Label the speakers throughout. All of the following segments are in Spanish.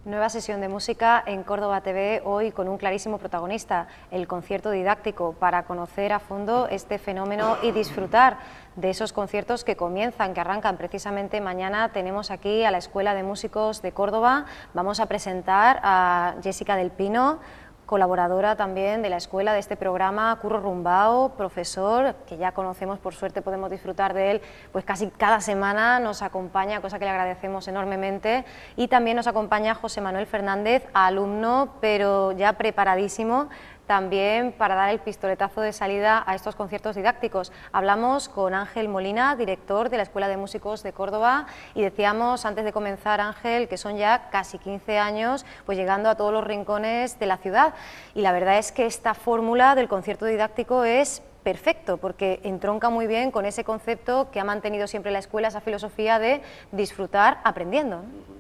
Speaker 1: Nueva sesión de música en Córdoba TV, hoy con un clarísimo protagonista, el concierto didáctico, para conocer a fondo este fenómeno y disfrutar de esos conciertos que comienzan, que arrancan precisamente mañana. Tenemos aquí a la Escuela de Músicos de Córdoba. Vamos a presentar a Jessica del Pino, colaboradora también de la escuela, de este programa, Curro Rumbao, profesor, que ya conocemos, por suerte podemos disfrutar de él, pues casi cada semana nos acompaña, cosa que le agradecemos enormemente, y también nos acompaña José Manuel Fernández, alumno, pero ya preparadísimo también para dar el pistoletazo de salida a estos conciertos didácticos. Hablamos con Ángel Molina, director de la Escuela de Músicos de Córdoba, y decíamos antes de comenzar, Ángel, que son ya casi 15 años pues llegando a todos los rincones de la ciudad, y la verdad es que esta fórmula del concierto didáctico es perfecto, porque entronca muy bien con ese concepto que ha mantenido siempre la escuela, esa filosofía de disfrutar aprendiendo, ¿no?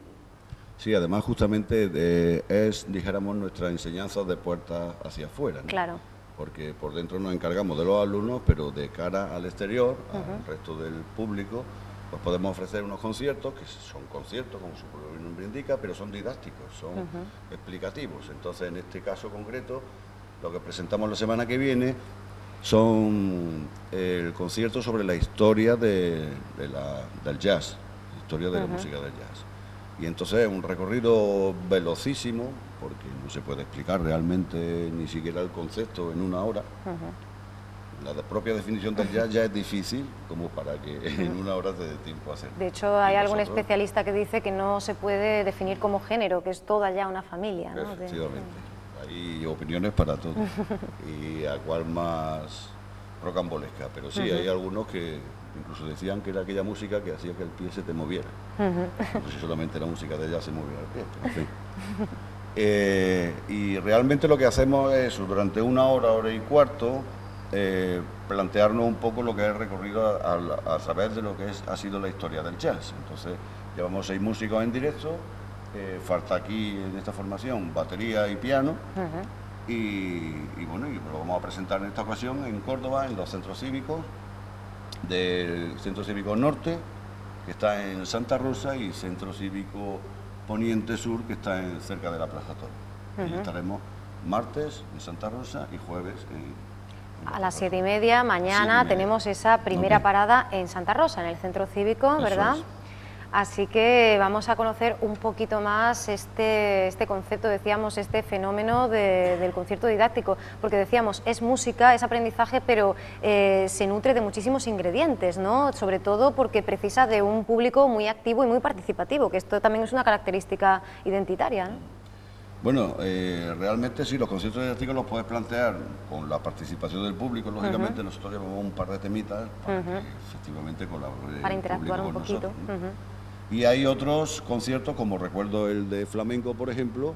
Speaker 2: Sí, además justamente es, dijéramos, nuestra enseñanza de puertas hacia afuera, ¿no?
Speaker 1: Claro.
Speaker 2: Porque por dentro nos encargamos de los alumnos, pero de cara al exterior, al resto del público, pues podemos ofrecer unos conciertos, que son conciertos, como su propio nombre indica, pero son didácticos, son explicativos. Entonces, en este caso concreto, lo que presentamos la semana que viene son el concierto sobre la historia del jazz, la historia de la música del jazz. Y entonces un recorrido velocísimo, porque no se puede explicar realmente ni siquiera el concepto en una hora. La propia definición del jazz ya es difícil como para que en una hora te dé tiempo a hacer.
Speaker 1: De hecho, hay algún especialista que dice que no se puede definir como género, que es toda ya una familia, ¿no?
Speaker 2: Efectivamente, hay opiniones para todo, y a cual más rocambolesca, pero sí, hay algunos que incluso decían que era aquella música que hacía que el pie se te moviera. No sé, solamente la música de ella se movía el pie, pero en fin. Y realmente lo que hacemos es, durante una hora, hora y cuarto, plantearnos un poco lo que es el recorrido a través de lo que ha sido la historia del jazz. Entonces, llevamos 6 músicos en directo, falta aquí en esta formación batería y piano, y bueno, y lo vamos a presentar en esta ocasión en Córdoba, en los centros cívicos, del Centro Cívico Norte, que está en Santa Rosa, y Centro Cívico Poniente Sur, que está cerca de la Plaza Toro. Y estaremos martes en Santa Rosa y jueves
Speaker 1: a las 7:30 mañana tenemos esa primera parada en Santa Rosa, en el Centro Cívico, ¿verdad? Eso es. Así que vamos a conocer un poquito más este concepto, decíamos, este fenómeno del concierto didáctico, porque decíamos, es música, es aprendizaje, pero se nutre de muchísimos ingredientes, ¿no? Sobre todo porque precisa de un público muy activo y muy participativo, que esto también es una característica identitaria, ¿no?
Speaker 2: Bueno, realmente sí, los conciertos didácticos los puedes plantear con la participación del público, lógicamente. Nosotros llevamos un par de temitas para que efectivamente colabore
Speaker 1: para interactuar un poquito.
Speaker 2: Nosotros, ¿no? Y hay otros conciertos, como recuerdo el de flamenco, por ejemplo,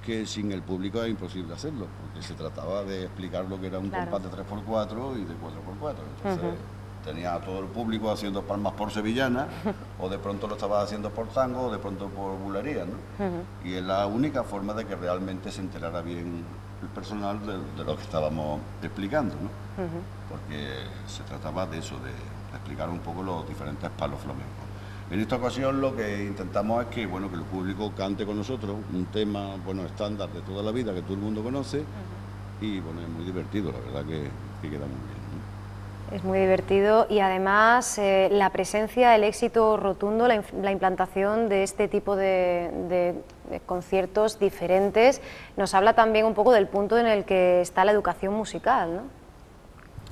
Speaker 2: que sin el público es imposible hacerlo, porque se trataba de explicar lo que era un compás de 3x4 y de 4x4. Entonces tenía a todo el público haciendo palmas por sevillana, o de pronto lo estaba haciendo por tango, o de pronto por bulería, ¿no? Y es la única forma de que realmente se enterara bien el personal de lo que estábamos explicando, ¿no? Porque se trataba de eso, de explicar un poco los diferentes palos flamencos. En esta ocasión lo que intentamos es que, bueno, que el público cante con nosotros un tema, bueno, estándar de toda la vida que todo el mundo conoce, y bueno, es muy divertido, la verdad que queda muy bien, ¿no?
Speaker 1: Es muy divertido, y además la presencia, el éxito rotundo, la implantación de este tipo de conciertos diferentes nos habla también un poco del punto en el que está la educación musical, ¿no?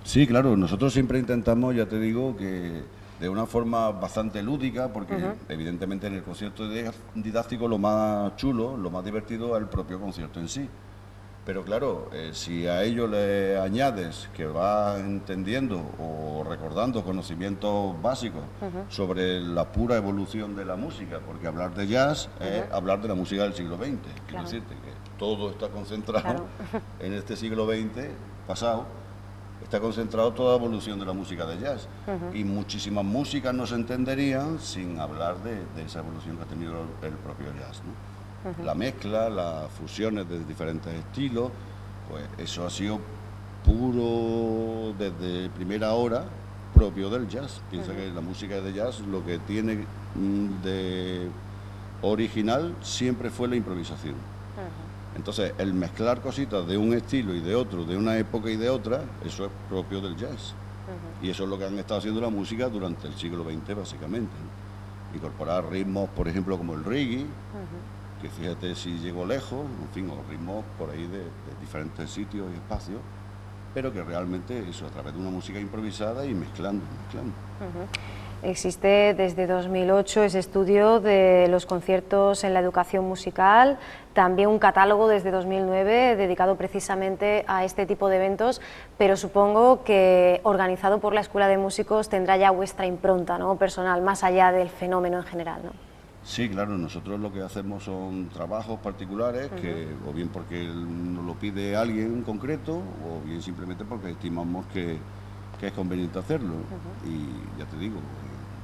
Speaker 1: Sí,
Speaker 2: claro, nosotros siempre intentamos, ya te digo, que de una forma bastante lúdica, porque evidentemente en el concierto didáctico lo más chulo, lo más divertido es el propio concierto en sí. Pero claro, si a ello le añades que va entendiendo o recordando conocimientos básicos sobre la pura evolución de la música, porque hablar de jazz es hablar de la música del siglo XX. Quiero decirte que todo está concentrado en este siglo XX pasado. Está concentrado toda la evolución de la música de jazz, y muchísimas músicas no se entenderían sin hablar de esa evolución que ha tenido el propio jazz, ¿no? La mezcla, las fusiones de diferentes estilos, pues eso ha sido puro desde primera hora propio del jazz. Piensa que la música de jazz lo que tiene original siempre fue la improvisación. Entonces, el mezclar cositas de un estilo y de otro, de una época y de otra, eso es propio del jazz. Y eso es lo que han estado haciendo la música durante el siglo XX, básicamente, ¿no? Incorporar ritmos, por ejemplo, como el reggae, que fíjate si llegó lejos, en fin, o ritmos por ahí de diferentes sitios y espacios, pero que realmente eso, a través de una música improvisada y mezclando.
Speaker 1: Existe desde 2008 ese estudio de los conciertos en la educación musical, también un catálogo desde 2009 dedicado precisamente a este tipo de eventos, pero supongo que organizado por la Escuela de Músicos tendrá ya vuestra impronta, ¿no?, personal, más allá del fenómeno en general, ¿no?
Speaker 2: Sí, claro, nosotros lo que hacemos son trabajos particulares, que o bien porque nos lo pide alguien en concreto, o bien simplemente porque estimamos que es conveniente hacerlo. Y ya te digo,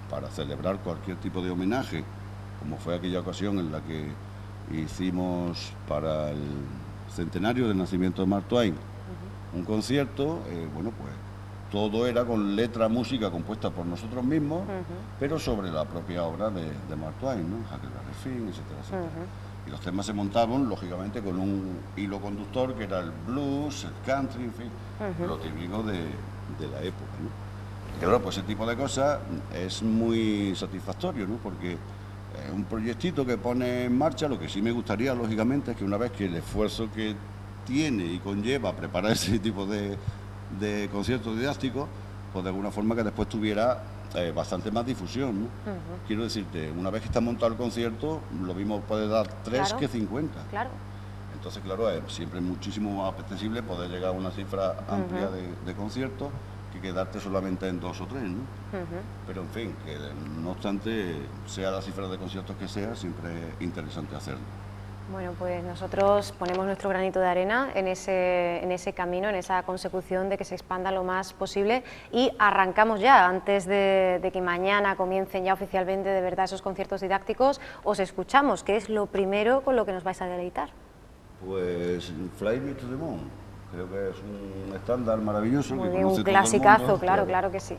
Speaker 2: para celebrar cualquier tipo de homenaje, como fue aquella ocasión en la que hicimos para el centenario del nacimiento de Mark Twain un concierto, bueno, pues todo era con letra, música compuesta por nosotros mismos, pero sobre la propia obra de Mark Twain, ¿no? Huckleberry Finn, etcétera, etcétera. Y los temas se montaban, lógicamente, con un hilo conductor que era el blues, el country, en fin, lo típico de la época, ¿no? Y claro, pues ese tipo de cosas es muy satisfactorio, ¿no? Porque es un proyectito que pone en marcha. Lo que sí me gustaría, lógicamente, es que una vez que el esfuerzo que tiene y conlleva preparar ese tipo de conciertos didácticos, pues de alguna forma que después tuviera bastante más difusión, ¿no? Quiero decirte, una vez que está montado el concierto, lo mismo puede dar 3 que 50.
Speaker 1: Claro.
Speaker 2: Entonces, claro, siempre es muchísimo más apetecible poder llegar a una cifra amplia de conciertos que quedarte solamente en 2 o 3, ¿no? Pero, en fin, que no obstante, sea la cifra de conciertos que sea, siempre es interesante hacerlo.
Speaker 1: Bueno, pues nosotros ponemos nuestro granito de arena en ese camino, en esa consecución de que se expanda lo más posible, y arrancamos ya, antes de que mañana comiencen ya oficialmente de verdad esos conciertos didácticos. Os escuchamos, ¿qué es lo primero con lo que nos vais a deleitar?
Speaker 2: Pues Fly Me to the Moon, creo que es un estándar maravilloso.
Speaker 1: Muy
Speaker 2: que
Speaker 1: bien,
Speaker 2: conoce
Speaker 1: un
Speaker 2: todo el
Speaker 1: clasicazo,
Speaker 2: mundo,
Speaker 1: claro que sí.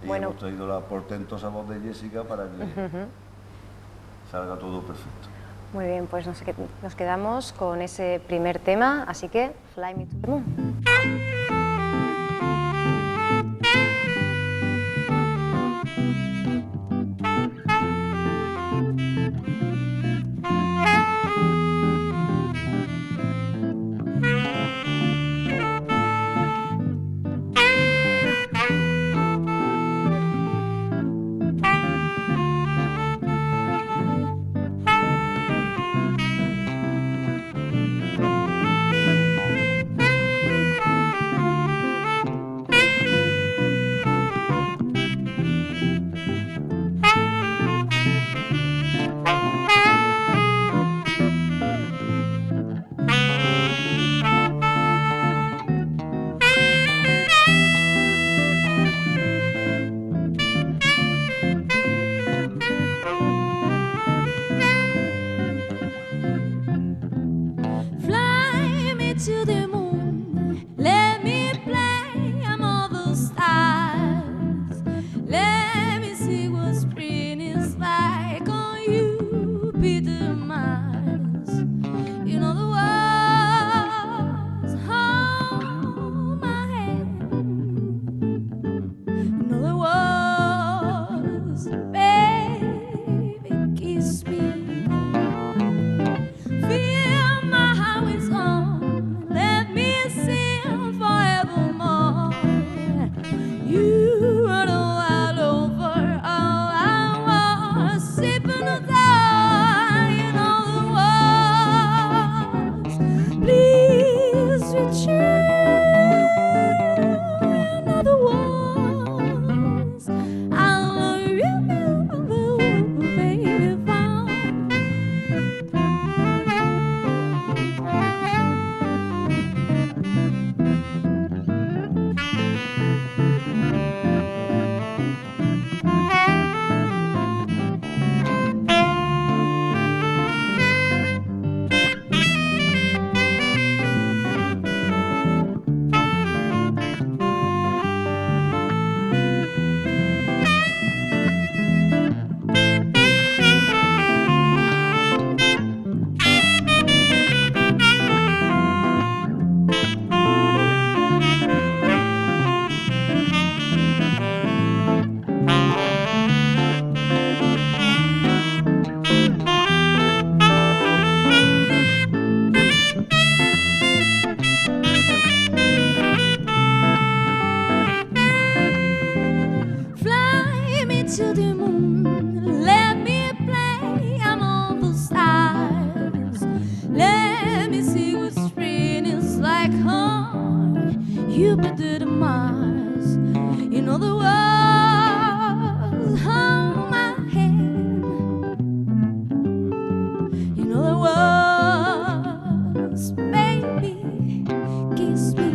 Speaker 2: Y
Speaker 1: bueno,
Speaker 2: hemos traído la portentosa voz de Jessica para que salga todo perfecto.
Speaker 1: Muy bien, pues nos quedamos con ese primer tema, así que Fly Me to the Moon.
Speaker 3: to the moon, let me play among the stars. Let me see what spring is like on Jupiter to Mars. In other words, hold my hand. In other words, baby, kiss me.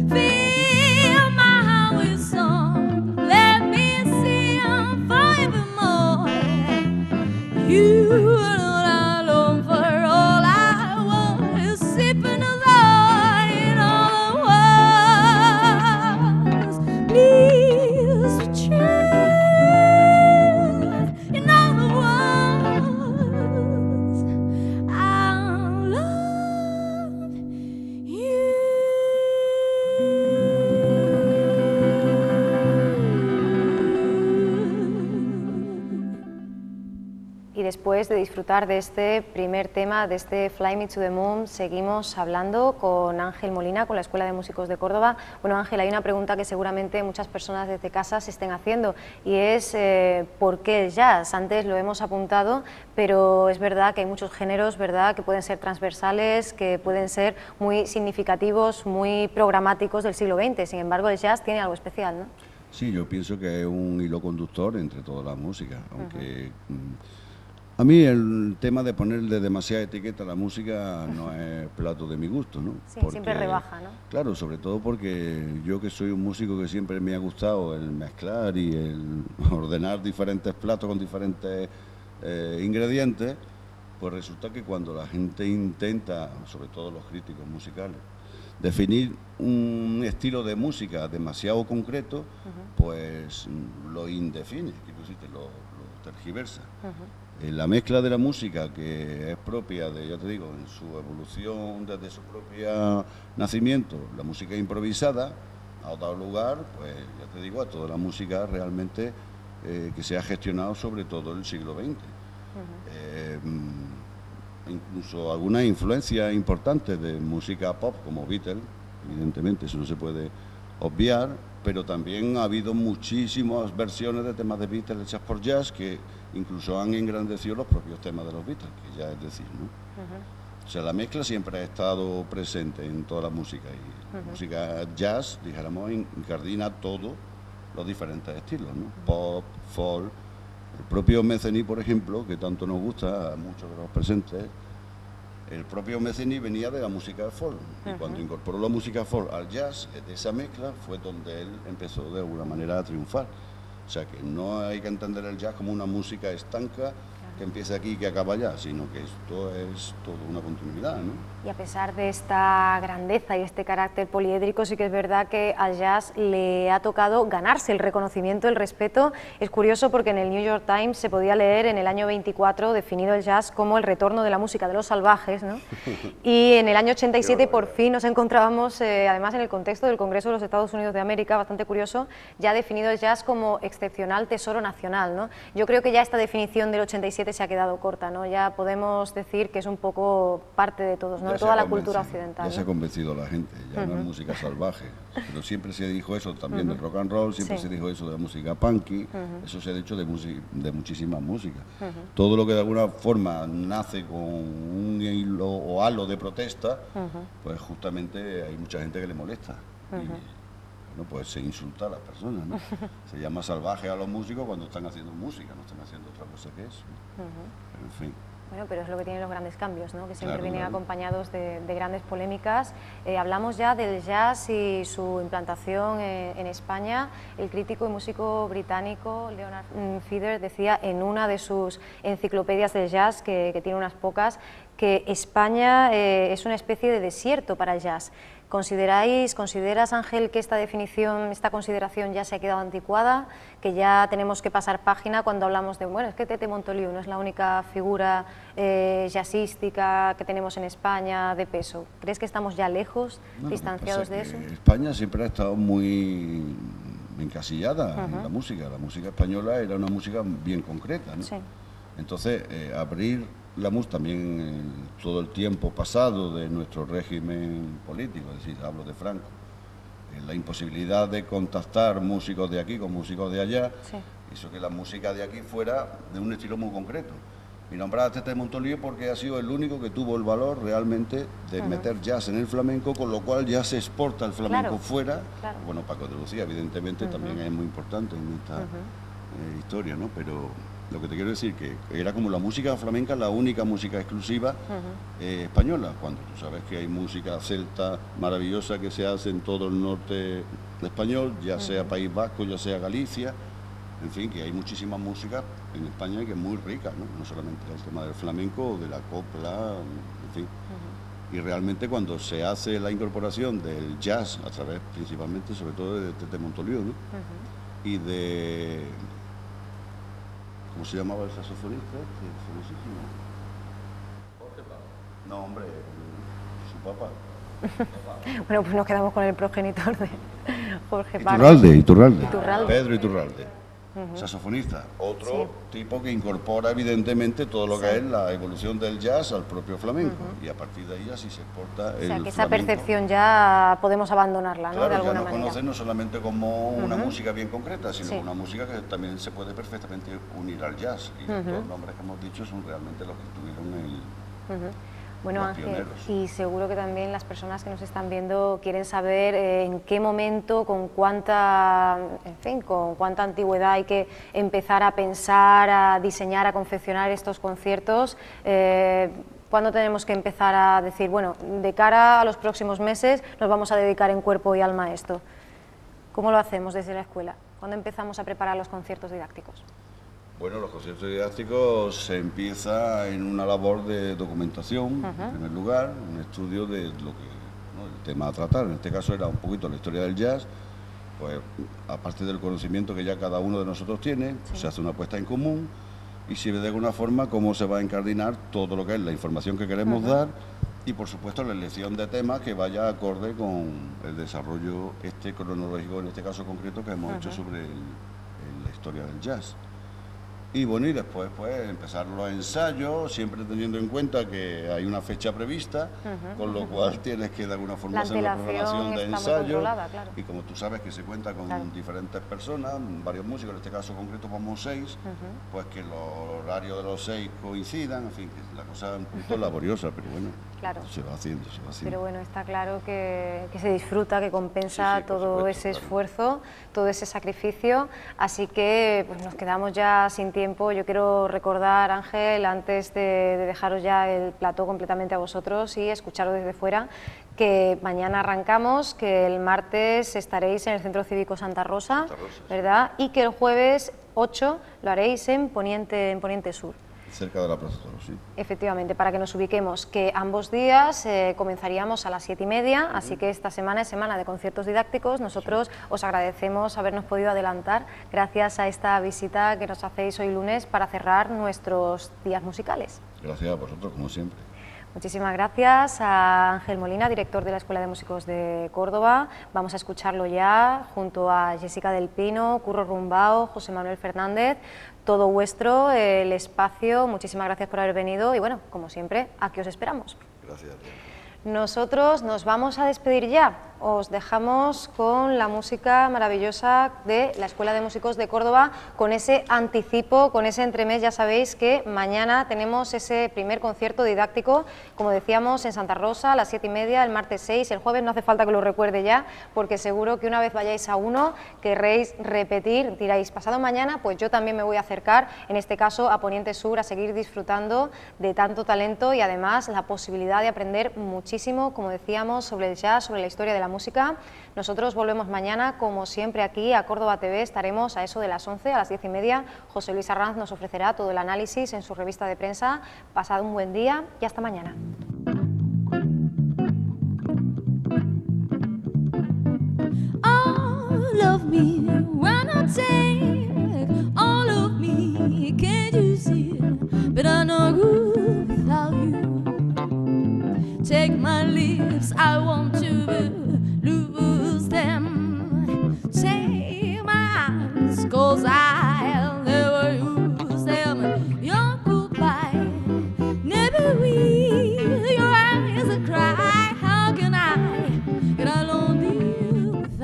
Speaker 3: Fill my heart with song. Let me sing forevermore. You are all I long for. All I want is sipping alone. In other words, please be true. In other words, I love you.
Speaker 1: Y después de disfrutar de este primer tema, de este Fly Me to the Moon, seguimos hablando con Ángel Molina, con la Escuela de Músicos de Córdoba. Bueno, Ángel, hay una pregunta que seguramente muchas personas desde casa se estén haciendo, y es ¿por qué el jazz? Antes lo hemos apuntado, pero es verdad que hay muchos géneros, ¿verdad?, que pueden ser transversales, que pueden ser muy significativos, muy programáticos del siglo XX. Sin embargo, el jazz tiene algo especial, ¿no?
Speaker 2: Sí, yo pienso que es un hilo conductor entre toda la música, aunque a mí el tema de ponerle demasiada etiqueta a la música no es plato de mi gusto, ¿no?
Speaker 1: Sí, siempre rebaja, ¿no?
Speaker 2: Claro, sobre todo porque yo, que soy un músico que siempre me ha gustado el mezclar y el ordenar diferentes platos con diferentes ingredientes, pues resulta que cuando la gente intenta, sobre todo los críticos musicales, definir un estilo de música demasiado concreto, pues lo indefine, inclusive lo tergiversa. La mezcla de la música, que es propia de, ya te digo, en su evolución desde su propio nacimiento, la música improvisada, ha dado lugar, pues ya te digo, a toda la música realmente que se ha gestionado sobre todo en el siglo XX. Incluso algunas influencias importantes de música pop como Beatles, evidentemente eso no se puede obviar, pero también ha habido muchísimas versiones de temas de Beatles hechas por jazz que incluso han engrandecido los propios temas de los Beatles, que ya es decir, ¿no? O sea, la mezcla siempre ha estado presente en toda la música, y la música jazz, dijéramos, incardina todos los diferentes estilos, ¿no? Pop, folk. El propio Metheny, por ejemplo, que tanto nos gusta a muchos de los presentes, el propio Metheny venía de la música folk, y cuando incorporó la música folk al jazz, de esa mezcla fue donde él empezó de alguna manera a triunfar. O sea que no hay que entender el jazz como una música estanca que empieza aquí y que acaba allá, sino que esto es toda una continuidad, ¿no?
Speaker 1: Y a pesar de esta grandeza y este carácter poliédrico, sí que es verdad que al jazz le ha tocado ganarse el reconocimiento, el respeto. Es curioso porque en el New York Times se podía leer en el año 24 definido el jazz como el retorno de la música de los salvajes, ¿no? Y en el año 87 por fin nos encontrábamos, además en el contexto del Congreso de los Estados Unidos de América, bastante curioso, ya definido el jazz como excepcional tesoro nacional, ¿no? Yo creo que ya esta definición del 87 se ha quedado corta, ¿no? Ya podemos decir que es un poco parte de todos, ¿no? De toda la cultura occidental.
Speaker 2: Ya se ha convencido la gente, ya no es música salvaje, pero siempre se dijo eso también del rock and roll, siempre se dijo eso de la música punky, eso se ha dicho de muchísimas músicas. Todo lo que de alguna forma nace con un hilo o halo de protesta, pues justamente hay mucha gente que le molesta. Bueno, pues se insulta a las personas, ¿no? Se llama salvaje a los músicos cuando están haciendo música, no están haciendo otra cosa que eso, ¿no? Pero en fin.
Speaker 1: Bueno, pero es lo que tienen los grandes cambios, ¿no? Que siempre vienen acompañados de grandes polémicas. Hablamos ya del jazz y su implantación en España. El crítico y músico británico Leonard Feather decía en una de sus enciclopedias del jazz, que tiene unas pocas, que España es una especie de desierto para el jazz. ¿Consideras, Ángel, que esta definición, esta consideración ya se ha quedado anticuada, que ya tenemos que pasar página cuando hablamos de, bueno, es que Tete Montoliu no es la única figura jazzística que tenemos en España de peso? ¿Crees que estamos ya lejos, distanciados de eso?
Speaker 2: España siempre ha estado muy encasillada en la música. La música española era una música bien concreta, ¿no?
Speaker 1: Sí.
Speaker 2: Entonces, abrir la música también todo el tiempo pasado de nuestro régimen político, es decir, hablo de Franco, la imposibilidad de contactar músicos de aquí con músicos de allá,
Speaker 1: Sí.
Speaker 2: hizo que la música de aquí fuera de un estilo muy concreto. Y nombraba a Tete Montoliu porque ha sido el único que tuvo el valor realmente de meter jazz en el flamenco, con lo cual ya se exporta el flamenco
Speaker 1: Claro,
Speaker 2: fuera.
Speaker 1: claro.
Speaker 2: Bueno, Paco de Lucía, evidentemente, también es muy importante en esta historia, ¿no? Pero lo que te quiero decir que era como la música flamenca, la única música exclusiva española, cuando tú sabes que hay música celta maravillosa que se hace en todo el norte español, ya sea País Vasco, ya sea Galicia. En fin, que hay muchísima música en España que es muy rica, ¿no? No solamente el tema del flamenco o de la copla, en fin. Y realmente cuando se hace la incorporación del jazz, a través principalmente, sobre todo de Tete Montoliu, ¿no? Y de... ¿Cómo se llamaba el saxofonista? Famosísimo. No, hombre, su papá.
Speaker 1: Bueno, pues nos quedamos con el progenitor de Jorge Parra.
Speaker 2: Iturralde.
Speaker 1: Iturralde.
Speaker 2: Pedro Iturralde. Saxofonista, otro tipo que incorpora evidentemente todo lo que es la evolución del jazz al propio flamenco y a partir de ahí así se exporta el
Speaker 1: O sea, que esa
Speaker 2: flamenco.
Speaker 1: percepción ya podemos abandonarla, ¿no?
Speaker 2: Claro,
Speaker 1: De alguna
Speaker 2: ya no
Speaker 1: manera.
Speaker 2: conocer no solamente como una música bien concreta, sino
Speaker 1: Sí.
Speaker 2: una música que también se puede perfectamente unir al jazz. Y estos nombres que hemos dicho son realmente los que tuvieron el...
Speaker 1: Bueno,
Speaker 2: los
Speaker 1: Ángel,
Speaker 2: pioneros.
Speaker 1: y seguro que también las personas que nos están viendo quieren saber en qué momento, con cuánta, en fin, con cuánta antigüedad hay que empezar a pensar, a diseñar, a confeccionar estos conciertos. ¿Cuándo tenemos que empezar a decir, bueno, de cara a los próximos meses nos vamos a dedicar en cuerpo y alma a esto? ¿Cómo lo hacemos desde la escuela? ¿Cuándo empezamos a preparar los conciertos didácticos?
Speaker 2: Bueno, los conciertos didácticos se empieza en una labor de documentación, en primer lugar, un estudio de lo que, ¿no? El tema a tratar. En este caso era un poquito la historia del jazz, pues aparte del conocimiento que ya cada uno de nosotros tiene, se hace una puesta en común y se ve de alguna forma cómo se va a encardinar todo lo que es la información que queremos dar y por supuesto la elección de temas que vaya acorde con el desarrollo cronológico, en este caso concreto, que hemos hecho sobre la historia del jazz. Y bueno, y después pues empezar los ensayos, siempre teniendo en cuenta que hay una fecha prevista, con lo cual tienes que de alguna forma
Speaker 1: La
Speaker 2: hacer una
Speaker 1: antelación
Speaker 2: programación de
Speaker 1: está muy
Speaker 2: ensayo.
Speaker 1: controlada, claro.
Speaker 2: Y como tú sabes que se cuenta con diferentes personas, varios músicos, en este caso concreto vamos 6, pues que los horarios de los 6 coincidan, en fin, que la cosa es un poquito laboriosa, pero bueno,
Speaker 1: Claro.
Speaker 2: se va haciendo, se va haciendo.
Speaker 1: Pero bueno, está claro que se disfruta, que compensa
Speaker 2: Sí, sí, por
Speaker 1: todo
Speaker 2: supuesto,
Speaker 1: ese
Speaker 2: claro.
Speaker 1: esfuerzo, todo ese sacrificio, así que pues nos quedamos ya sin tiempo. Yo quiero recordar, Ángel, antes de dejaros ya el plató completamente a vosotros y escucharos desde fuera, que mañana arrancamos, que el martes estaréis en el Centro Cívico Santa Rosa, ¿verdad? Y que el jueves 8 lo haréis en Poniente Sur.
Speaker 2: Cerca de la Plaza Toro, sí.
Speaker 1: Efectivamente, para que nos ubiquemos, que ambos días comenzaríamos a las 7:30, así que esta semana es semana de conciertos didácticos. Nosotros os agradecemos habernos podido adelantar gracias a esta visita que nos hacéis hoy lunes para cerrar nuestros días musicales.
Speaker 2: Gracias a vosotros, como siempre.
Speaker 1: Muchísimas gracias a Ángel Molina, director de la Escuela de Músicos de Córdoba. Vamos a escucharlo ya junto a Jessica del Pino, Curro Rumbao, José Manuel Fernández. Todo vuestro, el espacio. Muchísimas gracias por haber venido y bueno, como siempre, aquí os esperamos.
Speaker 2: Gracias a ti.
Speaker 1: Nosotros nos vamos a despedir ya. Os dejamos con la música maravillosa de la Escuela de Músicos de Córdoba, con ese anticipo, con ese entremés. Ya sabéis que mañana tenemos ese primer concierto didáctico, como decíamos, en Santa Rosa a las 7:30, el martes 6, el jueves no hace falta que lo recuerde ya, porque seguro que una vez vayáis a uno querréis repetir, diréis, pasado mañana, pues yo también me voy a acercar, en este caso a Poniente Sur, a seguir disfrutando de tanto talento y además la posibilidad de aprender muchísimo, como decíamos, sobre el jazz, sobre la historia de la música. Nosotros volvemos mañana, como siempre, aquí a Córdoba TV. Estaremos a eso de las 11, a las 10:30. José Luis Arranz nos ofrecerá todo el análisis en su revista de prensa. Pasad un buen día y hasta mañana.
Speaker 3: All of me, wanna take all of me, can't you see? But I know good without you. Take my lips, I want to lose them. Take my eyes, 'cause I'll never use them. Your goodbye, never will. Your eyes that cry, how can I get alone with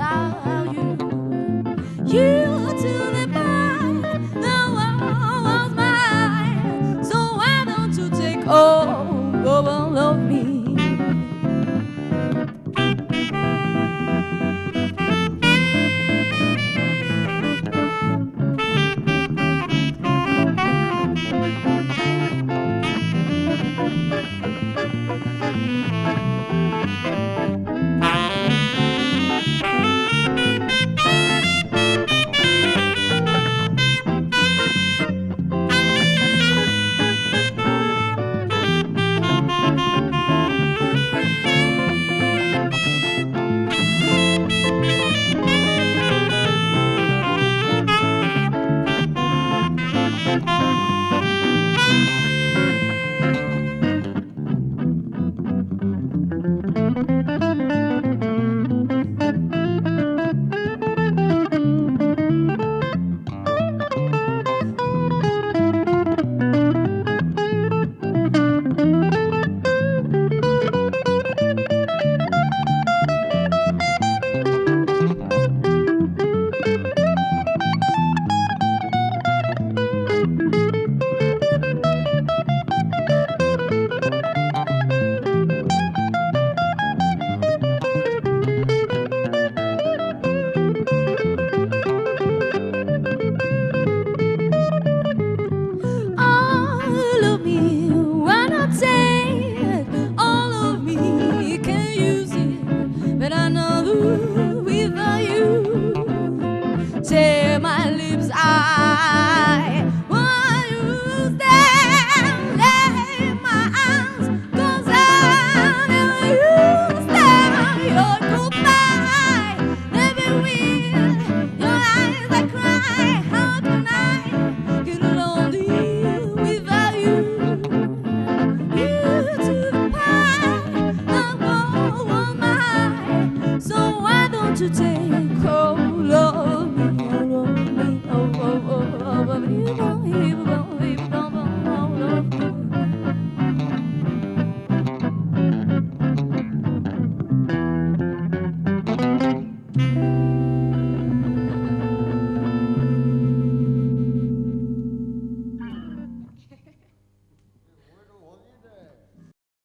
Speaker 3: goodbye. Won't you stand there in my arms? 'Cause I never you stand your goodbye. Never will your eyes that cry. How can I get lonely without you? You took the part of all mine. So why don't you take hold of me, oh, oh, oh, oh, oh, oh, oh, oh.